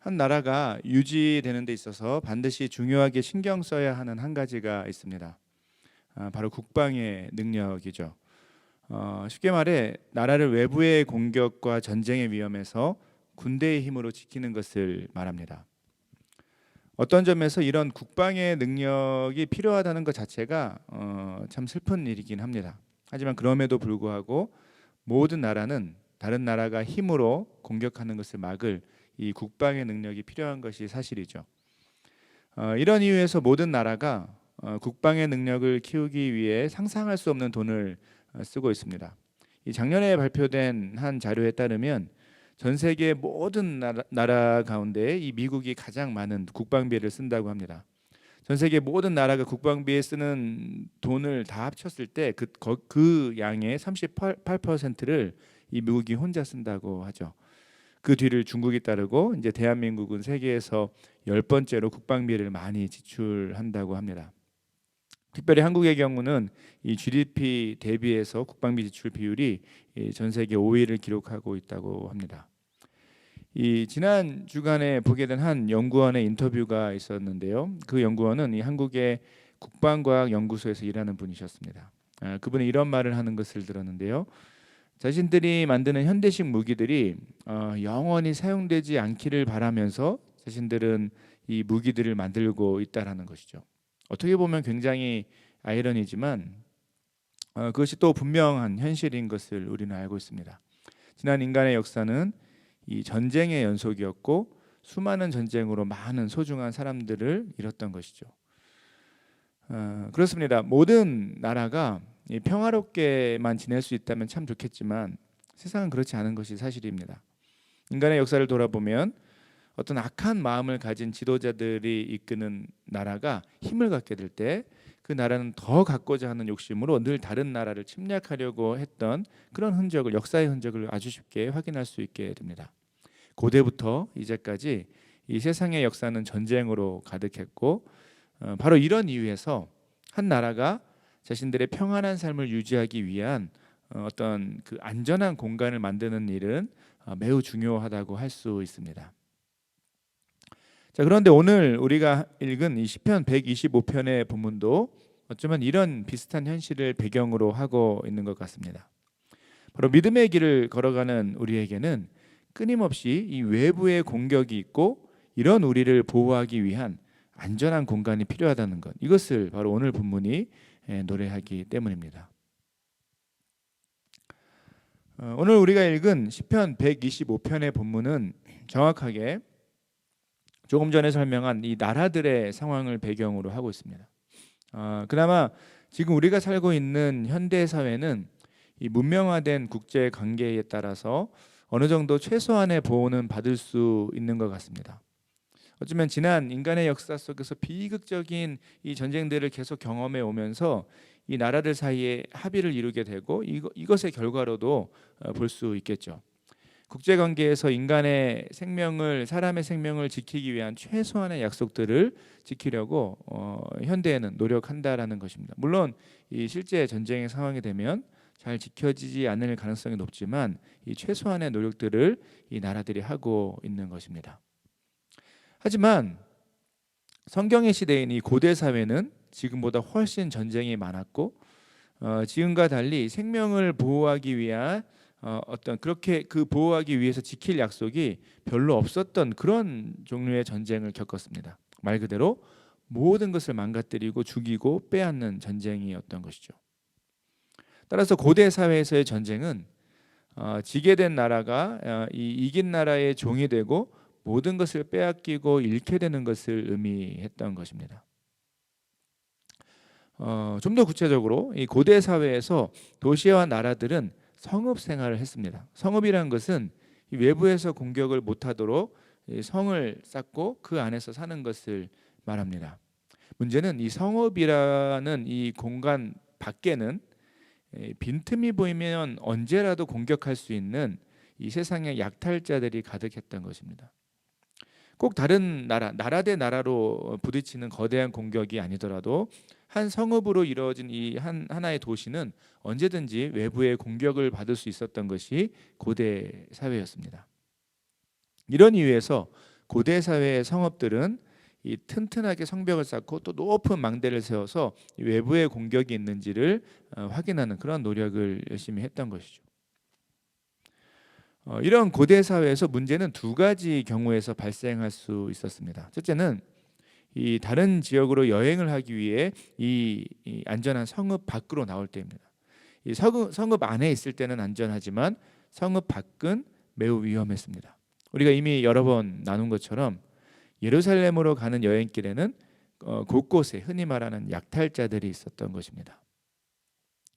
한 나라가 유지되는 데 있어서 반드시 중요하게 신경 써야 하는 한 가지가 있습니다. 바로 국방의 능력이죠. 쉽게 말해 나라를 외부의 공격과 전쟁의 위험에서 군대의 힘으로 지키는 것을 말합니다. 어떤 점에서 이런 국방의 능력이 필요하다는 것 자체가 참 슬픈 일이긴 합니다. 하지만 그럼에도 불구하고 모든 나라는 다른 나라가 힘으로 공격하는 것을 막을 이 국방의 능력이 필요한 것이 사실이죠. 이런 이유에서 모든 나라가 국방의 능력을 키우기 위해 상상할 수 없는 돈을 쓰고 있습니다. 이 작년에 발표된 한 자료에 따르면 전 세계 모든 나라 가운데 이 미국이 가장 많은 국방비를 쓴다고 합니다. 전 세계 모든 나라가 국방비에 쓰는 돈을 다 합쳤을 때 그 양의 38%를 이 미국이 혼자 쓴다고 하죠. 그 뒤를 중국이 따르고 이제 대한민국은 세계에서 10번째로 국방비를 많이 지출한다고 합니다. 특별히 한국의 경우는 이 GDP 대비해서 국방비 지출 비율이 전 세계 5위를 기록하고 있다고 합니다. 이 지난 주간에 보게 된 한 연구원의 인터뷰가 있었는데요. 그 연구원은 이 한국의 국방과학연구소에서 일하는 분이셨습니다. 그분이 이런 말을 하는 것을 들었는데요. 자신들이 만드는 현대식 무기들이 영원히 사용되지 않기를 바라면서 자신들은 이 무기들을 만들고 있다라는 것이죠. 어떻게 보면 굉장히 아이러니지만 그것이 또 분명한 현실인 것을 우리는 알고 있습니다. 지난 인간의 역사는 이 전쟁의 연속이었고 수많은 전쟁으로 많은 소중한 사람들을 잃었던 것이죠. 그렇습니다. 모든 나라가 평화롭게만 지낼 수 있다면 참 좋겠지만 세상은 그렇지 않은 것이 사실입니다. 인간의 역사를 돌아보면 어떤 악한 마음을 가진 지도자들이 이끄는 나라가 힘을 갖게 될 때 그 나라는 더 갖고자 하는 욕심으로 늘 다른 나라를 침략하려고 했던 그런 흔적을, 역사의 흔적을 아주 쉽게 확인할 수 있게 됩니다. 고대부터 이제까지 이 세상의 역사는 전쟁으로 가득했고 바로 이런 이유에서 한 나라가 자신들의 평안한 삶을 유지하기 위한 어떤 그 안전한 공간을 만드는 일은 매우 중요하다고 할 수 있습니다. 자, 그런데 오늘 우리가 읽은 이 시편 125편의 본문도 어쩌면 이런 비슷한 현실을 배경으로 하고 있는 것 같습니다. 바로 믿음의 길을 걸어가는 우리에게는 끊임없이 이 외부의 공격이 있고 이런 우리를 보호하기 위한 안전한 공간이 필요하다는 것, 이것을 바로 오늘 본문이 노래하기 때문입니다. 오늘 우리가 읽은 시편 125편의 본문은 정확하게 조금 전에 설명한 이 나라들의 상황을 배경으로 하고 있습니다. 그나마 지금 우리가 살고 있는 현대 사회는 이 문명화된 국제 관계에 따라서 어느 정도 최소한의 보호는 받을 수 있는 것 같습니다. 어쩌면 지난 인간의 역사 속에서 비극적인 이 전쟁들을 계속 경험해 오면서 이 나라들 사이에 합의를 이루게 되고 이것의 결과로도 볼 수 있겠죠. 국제 관계에서 인간의 생명을, 사람의 생명을 지키기 위한 최소한의 약속들을 지키려고 현대에는 노력한다라는 것입니다. 물론 이 실제 전쟁의 상황이 되면 잘 지켜지지 않을 가능성이 높지만 이 최소한의 노력들을 이 나라들이 하고 있는 것입니다. 하지만 성경의 시대인 이 고대 사회는 지금보다 훨씬 전쟁이 많았고 지금과 달리 생명을 보호하기 위한 어떤 그렇게 그 보호하기 위해서 지킬 약속이 별로 없었던 그런 종류의 전쟁을 겪었습니다. 말 그대로 모든 것을 망가뜨리고 죽이고 빼앗는 전쟁이었던 것이죠. 따라서 고대 사회에서의 전쟁은 지게 된 나라가 이긴 나라의 종이 되고 모든 것을 빼앗기고 잃게 되는 것을 의미했던 것입니다. 좀 더 구체적으로 이 고대 사회에서 도시와 나라들은 성읍 생활을 했습니다. 성읍이라는 것은 이 외부에서 공격을 못하도록 성을 쌓고 그 안에서 사는 것을 말합니다. 문제는 이 성읍이라는 이 공간 밖에는 빈틈이 보이면 언제라도 공격할 수 있는 이 세상의 약탈자들이 가득했던 것입니다. 꼭 다른 나라 대 나라로 부딪히는 거대한 공격이 아니더라도 한 성읍으로 이루어진 이 하나의 도시는 언제든지 외부의 공격을 받을 수 있었던 것이 고대 사회였습니다. 이런 이유에서 고대 사회의 성읍들은 이 튼튼하게 성벽을 쌓고 또 높은 망대를 세워서 외부의 공격이 있는지를 확인하는 그런 노력을 열심히 했던 것이죠. 이런 고대 사회에서 문제는 두 가지 경우에서 발생할 수 있었습니다. 첫째는 이 다른 지역으로 여행을 하기 위해 이 안전한 성읍 밖으로 나올 때입니다. 이 성읍 안에 있을 때는 안전하지만 성읍 밖은 매우 위험했습니다. 우리가 이미 여러 번 나눈 것처럼 예루살렘으로 가는 여행길에는 곳곳에 흔히 말하는 약탈자들이 있었던 것입니다.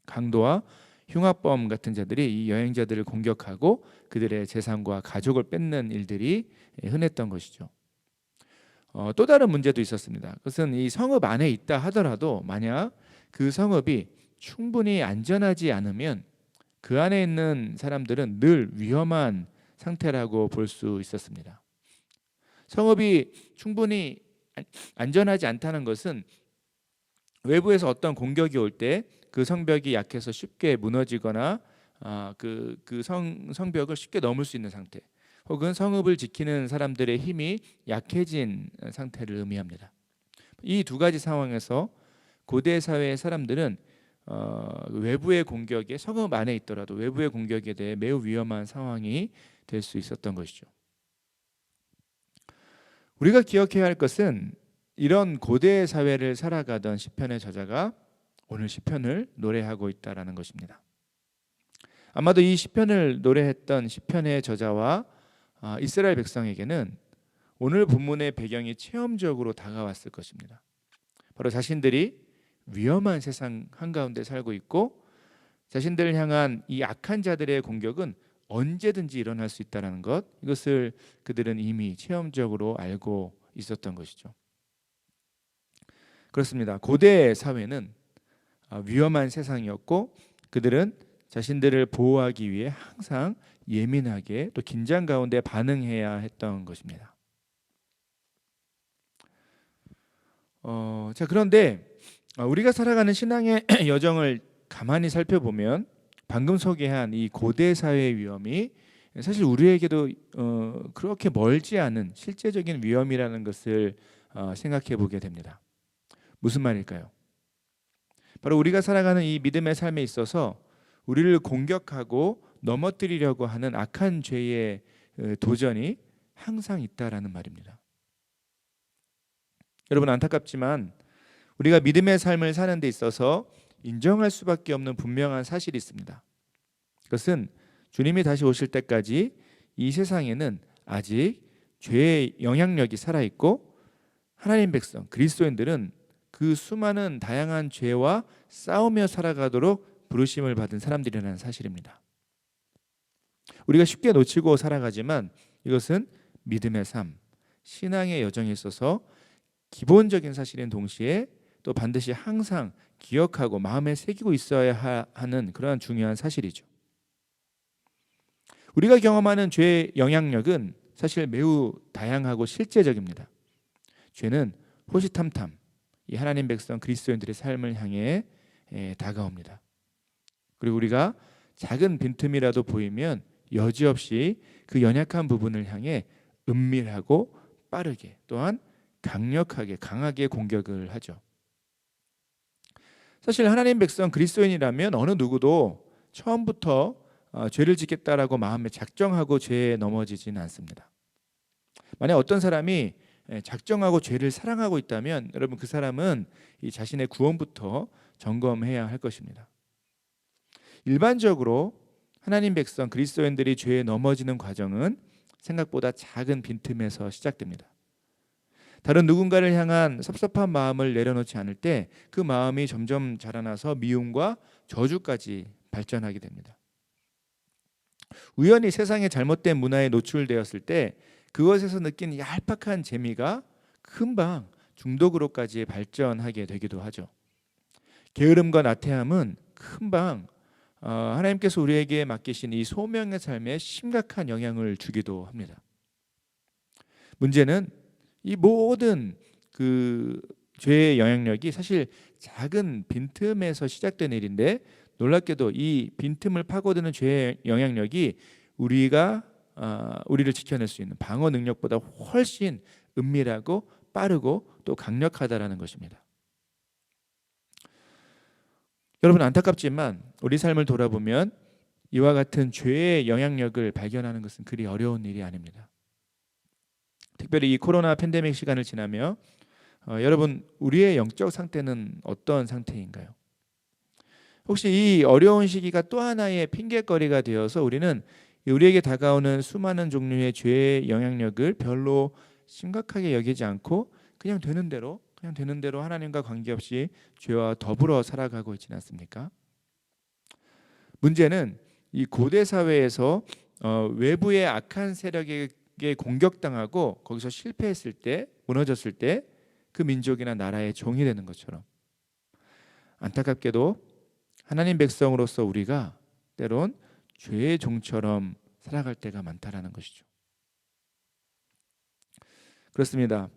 강도와 흉악범 같은 자들이 이 여행자들을 공격하고 그들의 재산과 가족을 뺏는 일들이 흔했던 것이죠. 또 다른 문제도 있었습니다. 그것은 이 성읍 안에 있다 하더라도 만약 그 성읍이 충분히 안전하지 않으면 그 안에 있는 사람들은 늘 위험한 상태라고 볼 수 있었습니다. 성읍이 충분히 안전하지 않다는 것은 외부에서 어떤 공격이 올 때 그 성벽이 약해서 쉽게 무너지거나 성벽을 쉽게 넘을 수 있는 상태, 혹은 성읍을 지키는 사람들의 힘이 약해진 상태를 의미합니다. 이 두 가지 상황에서 고대 사회의 사람들은 외부의 공격에, 성읍 안에 있더라도 외부의 공격에 대해 매우 위험한 상황이 될 수 있었던 것이죠. 우리가 기억해야 할 것은 이런 고대 사회를 살아가던 시편의 저자가 오늘 시편을 노래하고 있다라는 것입니다. 아마도 이 시편을 노래했던 시편의 저자와 이스라엘 백성에게는 오늘 본문의 배경이 체험적으로 다가왔을 것입니다. 바로 자신들이 위험한 세상 한가운데 살고 있고 자신들을 향한 이 악한 자들의 공격은 언제든지 일어날 수 있다는 것, 이것을 그들은 이미 체험적으로 알고 있었던 것이죠. 그렇습니다. 고대 사회는 위험한 세상이었고 그들은 자신들을 보호하기 위해 항상 예민하게 또 긴장 가운데 반응해야 했던 것입니다. 그런데 우리가 살아가는 신앙의 여정을 가만히 살펴보면 방금 소개한 이 고대 사회의 위험이 사실 우리에게도 그렇게 멀지 않은 실제적인 위험이라는 것을 생각해 보게 됩니다. 무슨 말일까요? 바로 우리가 살아가는 이 믿음의 삶에 있어서 우리를 공격하고 넘어뜨리려고 하는 악한 죄의 도전이 항상 있다라는 말입니다. 여러분, 안타깝지만 우리가 믿음의 삶을 사는 데 있어서 인정할 수밖에 없는 분명한 사실이 있습니다. 그것은 주님이 다시 오실 때까지 이 세상에는 아직 죄의 영향력이 살아있고 하나님 백성, 그리스도인들은 그 수많은 다양한 죄와 싸우며 살아가도록 부르심을 받은 사람들이라는 사실입니다. 우리가 쉽게 놓치고 살아가지만 이것은 믿음의 삶, 신앙의 여정에 있어서 기본적인 사실인 동시에 또 반드시 항상 기억하고 마음에 새기고 있어야 하는 그러한 중요한 사실이죠. 우리가 경험하는 죄의 영향력은 사실 매우 다양하고 실제적입니다. 죄는 호시탐탐 이 하나님 백성 그리스도인들의 삶을 향해 다가옵니다. 그리고 우리가 작은 빈틈이라도 보이면 여지없이 그 연약한 부분을 향해 은밀하고 빠르게 또한 강력하게 강하게 공격을 하죠. 사실 하나님 백성 그리스도인이라면 어느 누구도 처음부터 죄를 짓겠다라고 마음에 작정하고 죄에 넘어지지는 않습니다. 만약 어떤 사람이 작정하고 죄를 사랑하고 있다면 여러분 그 사람은 이 자신의 구원부터 점검해야 할 것입니다. 일반적으로 하나님 백성 그리스도인들이 죄에 넘어지는 과정은 생각보다 작은 빈틈에서 시작됩니다. 다른 누군가를 향한 섭섭한 마음을 내려놓지 않을 때 그 마음이 점점 자라나서 미움과 저주까지 발전하게 됩니다. 우연히 세상의 잘못된 문화에 노출되었을 때 그것에서 느낀 얄팍한 재미가 금방 중독으로까지 발전하게 되기도 하죠. 게으름과 나태함은 금방 하나님께서 우리에게 맡기신 이 소명의 삶에 심각한 영향을 주기도 합니다. 문제는 이 모든 그 죄의 영향력이 사실 작은 빈틈에서 시작된 일인데 놀랍게도 이 빈틈을 파고드는 죄의 영향력이 우리가 우리를 지켜낼 수 있는 방어 능력보다 훨씬 은밀하고 빠르고 또 강력하다라는 것입니다. 여러분, 안타깝지만 우리 삶을 돌아보면 이와 같은 죄의 영향력을 발견하는 것은 그리 어려운 일이 아닙니다. 특별히 이 코로나 팬데믹 시간을 지나며 여러분, 우리의 영적 상태는 어떤 상태인가요? 혹시 이 어려운 시기가 또 하나의 핑계거리가 되어서 우리는 우리에게 다가오는 수많은 종류의 죄의 영향력을 별로 심각하게 여기지 않고 그냥 되는 대로 하나님과 관계없이 죄와 더불어 살아가고 있지는 않습니까? 문제는 이 고대 사회에서 외부의 악한 세력에게 공격당하고 거기서 실패했을 때, 무너졌을 때 그 민족이나 나라의 종이 되는 것처럼, 안타깝게도 하나님 백성으로서 우리가 때론 죄의 종처럼 살아갈 때가 많다라는 것이죠. 그렇습니다.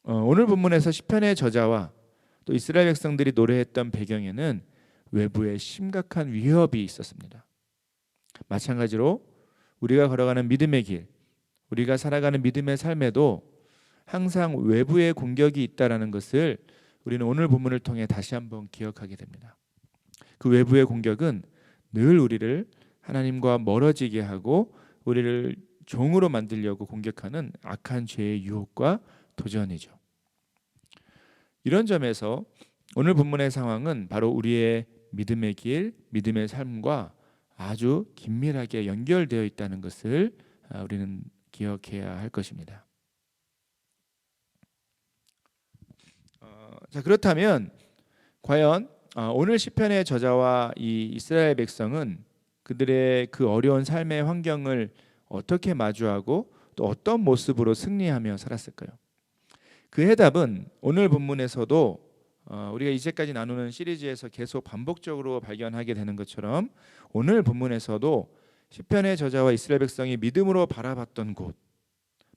오늘 본문에서 시편의 저자와 또 이스라엘 백성들이 노래했던 배경에는 외부의 심각한 위협이 있었습니다. 마찬가지로 우리가 걸어가는 믿음의 길, 우리가 살아가는 믿음의 삶에도 항상 외부의 공격이 있다라는 것을 우리는 오늘 본문을 통해 다시 한번 기억하게 됩니다. 그 외부의 공격은 늘 우리를 하나님과 멀어지게 하고 우리를 종으로 만들려고 공격하는 악한 죄의 유혹과 도전이죠. 이런 점에서 오늘 본문의 상황은 바로 우리의 믿음의 길, 믿음의 삶과 아주 긴밀하게 연결되어 있다는 것을 우리는 기억해야 할 것입니다. 자, 그렇다면 과연 오늘 시편의 저자와 이 이스라엘 백성은 그들의 그 어려운 삶의 환경을 어떻게 마주하고 또 어떤 모습으로 승리하며 살았을까요? 그 해답은 오늘 본문에서도 우리가 이제까지 나누는 시리즈에서 계속 반복적으로 발견하게 되는 것처럼 오늘 본문에서도 시편의 저자와 이스라엘 백성이 믿음으로 바라봤던 곳,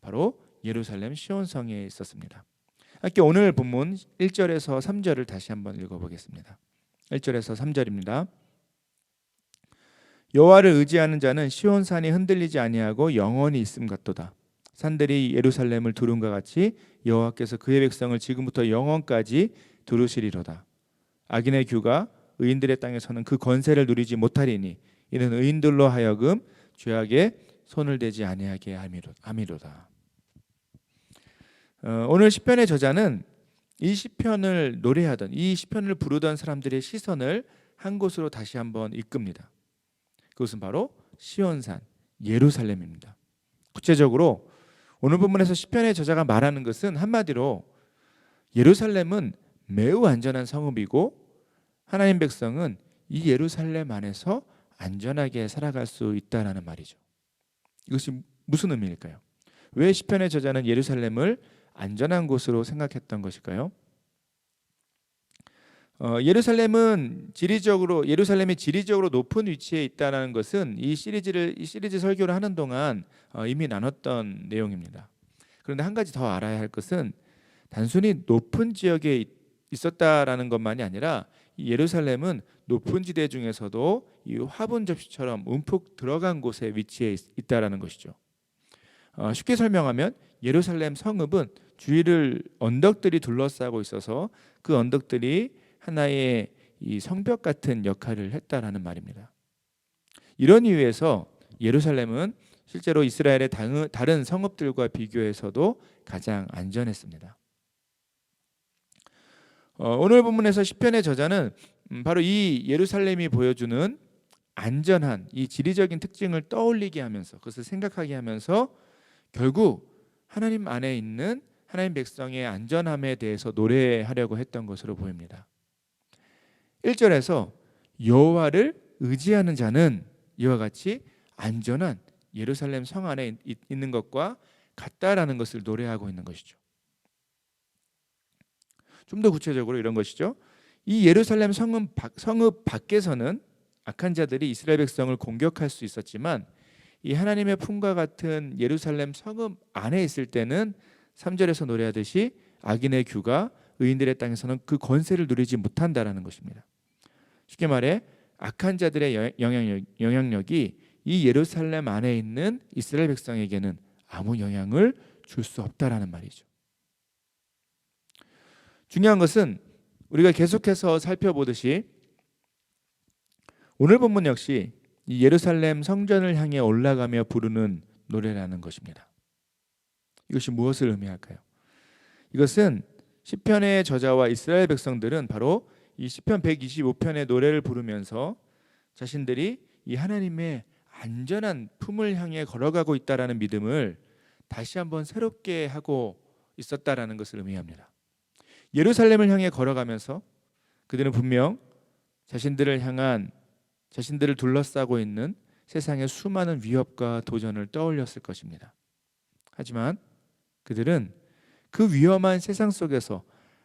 바로 예루살렘 시온성에 있었습니다. 함께 오늘 본문 1절에서 3절을 다시 한번 읽어보겠습니다. 1절에서 3절입니다. 여호와를 의지하는 자는 시온산이 흔들리지 아니하고 영원히 있음 같도다. 산들이 예루살렘을 두른과 같이 여호와께서 그의 백성을 지금부터 영원까지 두르시리로다. 악인의 규가 의인들의 땅에서는 그 권세를 누리지 못하리니 이는 의인들로 하여금 죄악에 손을 대지 아니하게 함이로다. 오늘 시편의 저자는 이 시편을 노래하던, 이 시편을 부르던 사람들의 시선을 한 곳으로 다시 한번 이끕니다. 그것은 바로 시온산, 예루살렘입니다. 구체적으로 오늘 본문에서 시편의 저자가 말하는 것은 한마디로 예루살렘은 매우 안전한 성읍이고 하나님 백성은 이 예루살렘 안에서 안전하게 살아갈 수 있다라는 말이죠. 이것이 무슨 의미일까요? 왜 시편의 저자는 예루살렘을 안전한 곳으로 생각했던 것일까요? 예루살렘이 지리적으로 높은 위치에 있다는 것은 이 시리즈 설교를 하는 동안 이미 나눴던 내용입니다. 그런데 한 가지 더 알아야 할 것은 단순히 높은 지역에 있었다라는 것만이 아니라 이 예루살렘은 높은 지대 중에서도 이 화분 접시처럼 움푹 들어간 곳에 위치해 있다라는 것이죠. 쉽게 설명하면 예루살렘 성읍은 주위를 언덕들이 둘러싸고 있어서 그 언덕들이 하나의 이 성벽 같은 역할을 했다라는 말입니다. 이런 이유에서 예루살렘은 실제로 이스라엘의 다른 성읍들과 비교해서도 가장 안전했습니다. 오늘 본문에서 시편의 저자는 바로 이 예루살렘이 보여주는 안전한 이 지리적인 특징을 떠올리게 하면서 그것을 생각하게 하면서 결국 하나님 안에 있는 하나님 백성의 안전함에 대해서 노래하려고 했던 것으로 보입니다. 1절에서 여호와를 의지하는 자는 이와 같이 안전한 예루살렘 성 안에 있는 것과 같다라는 것을 노래하고 있는 것이죠. 좀 더 구체적으로 이런 것이죠. 이 예루살렘 성읍 밖에서는 악한 자들이 이스라엘 백성을 공격할 수 있었지만 이 하나님의 품과 같은 예루살렘 성읍 안에 있을 때는 3절에서 노래하듯이 악인의 규가 의인들의 땅에서는 그 권세를 누리지 못한다라는 것입니다. 쉽게 말해 악한 자들의 영향력이 이 예루살렘 안에 있는 이스라엘 백성에게는 아무 영향을 줄 수 없다라는 말이죠. 중요한 것은 우리가 계속해서 살펴보듯이 오늘 본문 역시 이 예루살렘 성전을 향해 올라가며 부르는 노래라는 것입니다. 이것이 무엇을 의미할까요? 이것은 시편의 저자와 이스라엘 백성들은 바로 이 시편 125편의 노래를 부르면서 자신들이 이 하나님의 안전한 품을 향해 걸어가고 있다라는 믿음을 다시 한번 새롭게 하고 있었다라는 것을 의미합니다. 예루살렘을 향해 걸어가면서 그들은 분명 자신들을 둘러싸고 있는 세상의 수많은 위협과 도전을 떠올렸을 것입니다. 하지만 그들은 그 위험한 세상 속에서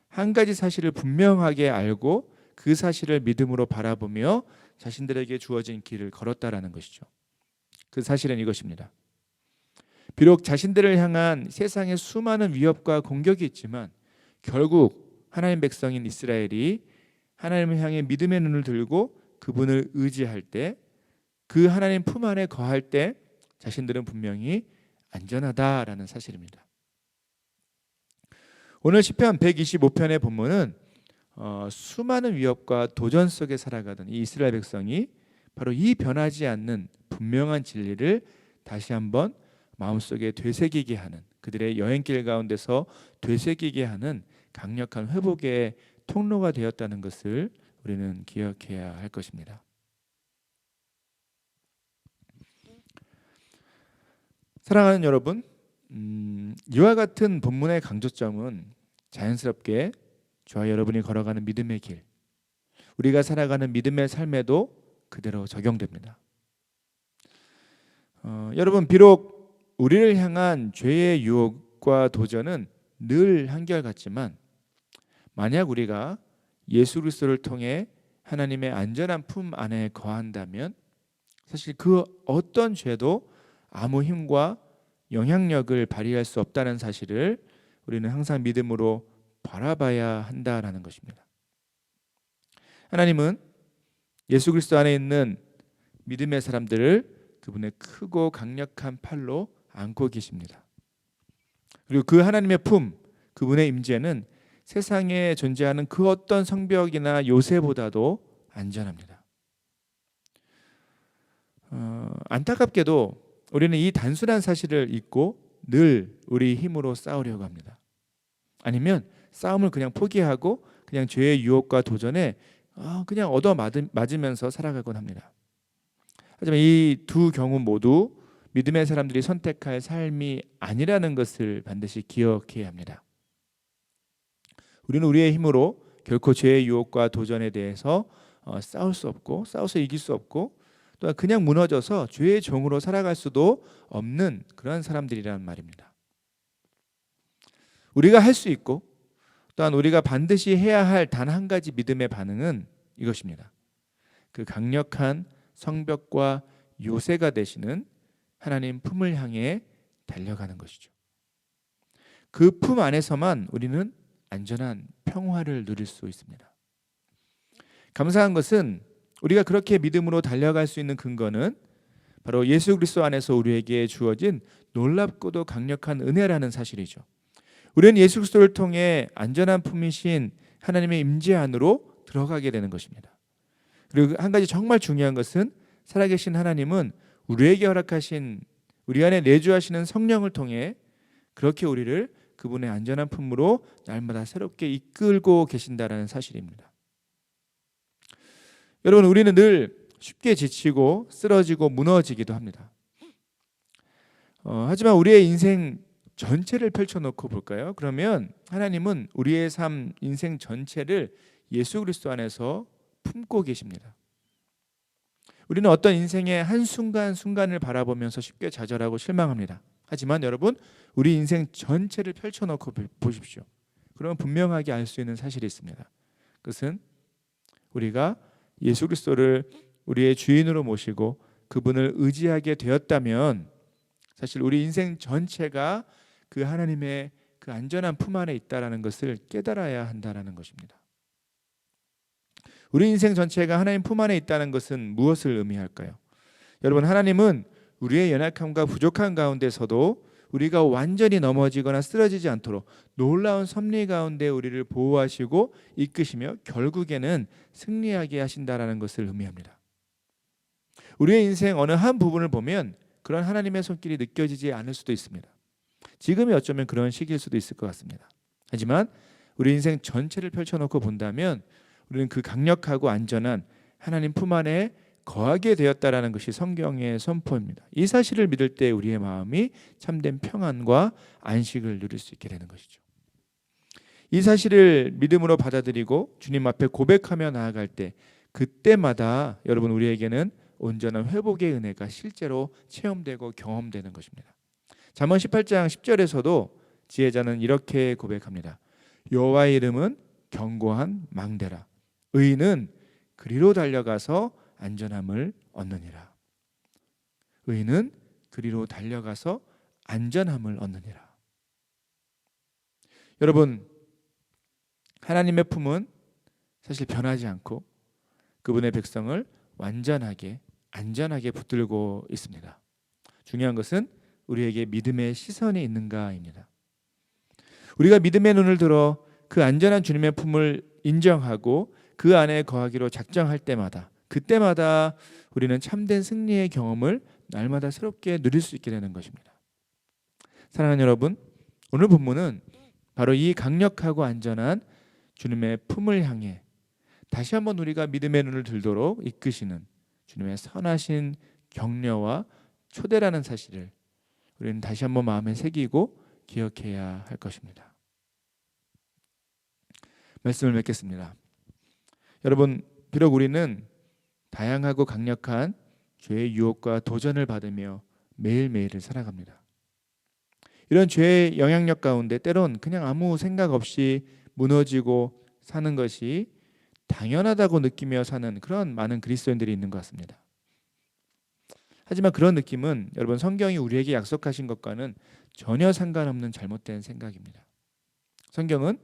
한 가지 사실을 분명하게 알고 그 사실을 믿음으로 바라보며 자신들에게 주어진 길을 걸었다라는 것이죠. 그 사실은 이것입니다. 비록 자신들을 향한 세상의 수많은 위협과 공격이 있지만 결국 하나님 백성인 이스라엘이 하나님을 향해 믿음의 눈을 들고 그분을 의지할 때, 그 하나님 품 안에 거할 때 자신들은 분명히 안전하다라는 사실입니다. 오늘 시편 125편의 본문은 수많은 위협과 도전 속에 살아가던 이 이스라엘 백성이 바로 이 변하지 않는 분명한 진리를 다시 한번 마음속에 되새기게 하는, 그들의 여행길 가운데서 되새기게 하는 강력한 회복의 통로가 되었다는 것을 우리는 기억해야 할 것입니다. 사랑하는 여러분, 이와 같은 본문의 강조점은 자연스럽게 저와 여러분이 걸어가는 믿음의 길, 우리가 살아가는 믿음의 삶에도 그대로 적용됩니다. 여러분, 비록 우리를 향한 죄의 유혹과 도전은 늘 한결같지만 만약 우리가 예수 그리스도를 통해 하나님의 안전한 품 안에 거한다면 사실 그 어떤 죄도 아무 힘과 영향력을 발휘할 수 없다는 사실을 우리는 항상 믿음으로 바라봐야 한다라는 것입니다. 하나님은 예수 그리스도 안에 있는 믿음의 사람들을 그분의 크고 강력한 팔로 안고 계십니다. 그리고 그 하나님의 품, 그분의 임재는 세상에 존재하는 그 어떤 성벽이나 요새보다도 안전합니다. 안타깝게도 우리는 이 단순한 사실을 잊고 늘 우리 힘으로 싸우려고 합니다. 아니면 싸움을 그냥 포기하고 그냥 죄의 유혹과 도전에 그냥 얻어맞으면서 살아가곤 합니다. 하지만 이 두 경우 모두 믿음의 사람들이 선택할 삶이 아니라는 것을 반드시 기억해야 합니다. 우리는 우리의 힘으로 결코 죄의 유혹과 도전에 대해서 싸울 수 없고, 싸워서 이길 수 없고, 또한 그냥 무너져서 죄의 종으로 살아갈 수도 없는 그런 사람들이라는 말입니다. 우리가 할 수 있고 또한 우리가 반드시 해야 할 단 한 가지 믿음의 반응은 이것입니다. 그 강력한 성벽과 요새가 되시는 하나님 품을 향해 달려가는 것이죠. 그 품 안에서만 우리는 안전한 평화를 누릴 수 있습니다. 감사한 것은 우리가 그렇게 믿음으로 달려갈 수 있는 근거는 바로 예수 그리스도 안에서 우리에게 주어진 놀랍고도 강력한 은혜라는 사실이죠. 우리는 예수 그리스도를 통해 안전한 품이신 하나님의 임재 안으로 들어가게 되는 것입니다. 그리고 한 가지 정말 중요한 것은 살아계신 하나님은 우리에게 허락하신, 우리 안에 내주하시는 성령을 통해 그렇게 우리를 그분의 안전한 품으로 날마다 새롭게 이끌고 계신다라는 사실입니다. 여러분, 우리는 늘 쉽게 지치고 쓰러지고 무너지기도 합니다. 하지만 우리의 인생 전체를 펼쳐놓고 볼까요? 그러면 하나님은 우리의 삶, 인생 전체를 예수 그리스도 안에서 품고 계십니다. 우리는 어떤 인생의 한순간순간을 바라보면서 쉽게 좌절하고 실망합니다. 하지만 여러분, 우리 인생 전체를 펼쳐놓고 보십시오. 그러면 분명하게 알 수 있는 사실이 있습니다. 그것은 우리가 예수 그리스도를 우리의 주인으로 모시고 그분을 의지하게 되었다면 사실 우리 인생 전체가 그 하나님의 그 안전한 품 안에 있다라는 것을 깨달아야 한다라는 것입니다. 우리 인생 전체가 하나님 품 안에 있다는 것은 무엇을 의미할까요? 여러분, 하나님은 우리의 연약함과 부족한 가운데서도 우리가 완전히 넘어지거나 쓰러지지 않도록 놀라운 섭리 가운데 우리를 보호하시고 이끄시며 결국에는 승리하게 하신다라는 것을 의미합니다. 우리의 인생 어느 한 부분을 보면 그런 하나님의 손길이 느껴지지 않을 수도 있습니다. 지금이 어쩌면 그런 시기일 수도 있을 것 같습니다. 하지만 우리 인생 전체를 펼쳐놓고 본다면 우리는 그 강력하고 안전한 하나님 품 안에 거하게 되었다라는 것이 성경의 선포입니다. 이 사실을 믿을 때 우리의 마음이 참된 평안과 안식을 누릴 수 있게 되는 것이죠. 이 사실을 믿음으로 받아들이고 주님 앞에 고백하며 나아갈 때 그때마다 여러분 우리에게는 온전한 회복의 은혜가 실제로 체험되고 경험되는 것입니다. 잠언 18장 10절에서도 지혜자는 이렇게 고백합니다. 여호와의 이름은 견고한 망대라. 의인은 그리로 달려가서 안전함을 얻느니라. 의인은 그리로 달려가서 안전함을 얻느니라. 여러분, 하나님의 품은 사실 변하지 않고 그분의 백성을 완전하게 안전하게 붙들고 있습니다. 중요한 것은 우리에게 믿음의 시선이 있는가입니다. 우리가 믿음의 눈을 들어 그 안전한 주님의 품을 인정하고 그 안에 거하기로 작정할 때마다 그때마다 우리는 참된 승리의 경험을 날마다 새롭게 누릴 수 있게 되는 것입니다. 사랑하는 여러분, 오늘 본문은 바로 이 강력하고 안전한 주님의 품을 향해 다시 한번 우리가 믿음의 눈을 들도록 이끄시는 주님의 선하신 격려와 초대라는 사실을 우리는 다시 한번 마음에 새기고 기억해야 할 것입니다. 말씀을 맺겠습니다. 여러분, 비록 우리는 다양하고 강력한 죄의 유혹과 도전을 받으며 매일매일을 살아갑니다. 이런 죄의 영향력 가운데 때론 그냥 아무 생각 없이 무너지고 사는 것이 당연하다고 느끼며 사는 그런 많은 그리스도인들이 있는 것 같습니다. 하지만 그런 느낌은 여러분 성경이 우리에게 약속하신 것과는 전혀 상관없는 잘못된 생각입니다. 성경은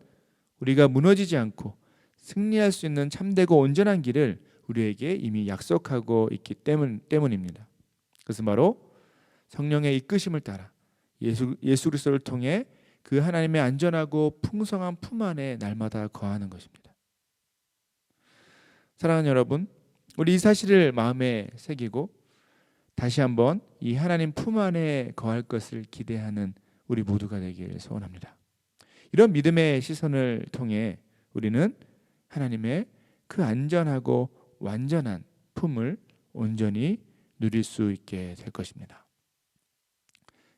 우리가 무너지지 않고 승리할 수 있는 참되고 온전한 길을 우리에게 이미 약속하고 있기 때문입니다. 그것은 바로 성령의 이끄심을 따라 예수 그리스도를 통해 그 하나님의 안전하고 풍성한 품 안에 날마다 거하는 것입니다. 사랑하는 여러분, 우리 이 사실을 마음에 새기고 다시 한번 이 하나님 품 안에 거할 것을 기대하는 우리 모두가 되길 소원합니다. 이런 믿음의 시선을 통해 우리는 하나님의 그 안전하고 완전한 품을 온전히 누릴 수 있게 될 것입니다.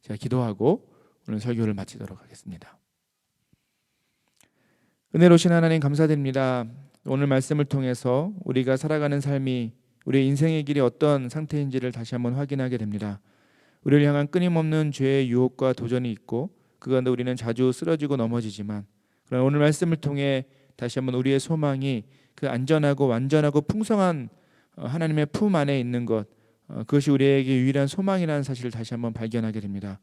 제가 기도하고 오늘 설교를 마치도록 하겠습니다. 은혜로우신 하나님 감사드립니다. 오늘 말씀을 통해서 우리가 살아가는 삶이 우리의 인생의 길이 어떤 상태인지를 다시 한번 확인하게 됩니다. 우리를 향한 끊임없는 죄의 유혹과 도전이 있고 그 가운데 우리는 자주 쓰러지고 넘어지지만 그러나 오늘 말씀을 통해 다시 한번 우리의 소망이 그 안전하고 완전하고 풍성한 하나님의 품 안에 있는 것, 그것이 우리에게 유일한 소망이라는 사실을 다시 한번 발견하게 됩니다.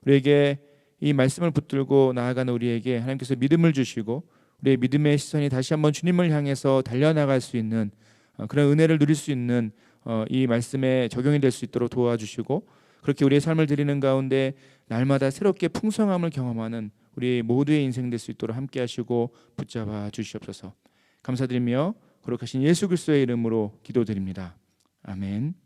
우리에게 이 말씀을 붙들고 나아가는 우리에게 하나님께서 믿음을 주시고 우리의 믿음의 시선이 다시 한번 주님을 향해서 달려나갈 수 있는 그런 은혜를 누릴 수 있는 이 말씀에 적용이 될 수 있도록 도와주시고 그렇게 우리의 삶을 드리는 가운데 날마다 새롭게 풍성함을 경험하는 우리 모두의 인생 될 수 있도록 함께 하시고 붙잡아 주시옵소서. 감사드리며 거룩하신 예수 그리스도의 이름으로 기도드립니다. 아멘.